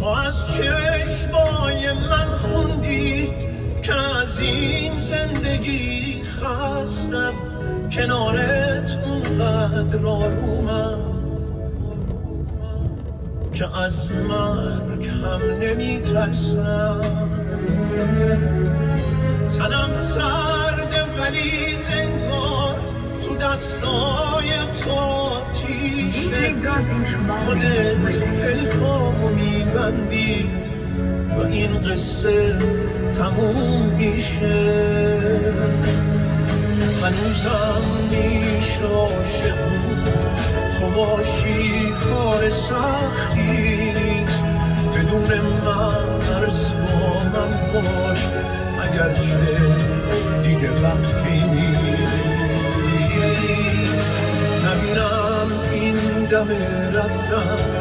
تو از چشمای من خوندی که از این زندگی خستم، کنارت اونقدر آرومم که از مرگ هم نمی ترسم. تنم سرده ولی انگار تو دستای تو آتیشه، خودت پلکامو میبندی و این قصه تموم میشه. هنوزم میشه عاشق تو باشی کار سختی نیست، بدون مرز با من باش اگرچه دیگه وقتی نیست. نبینم این دم رفتن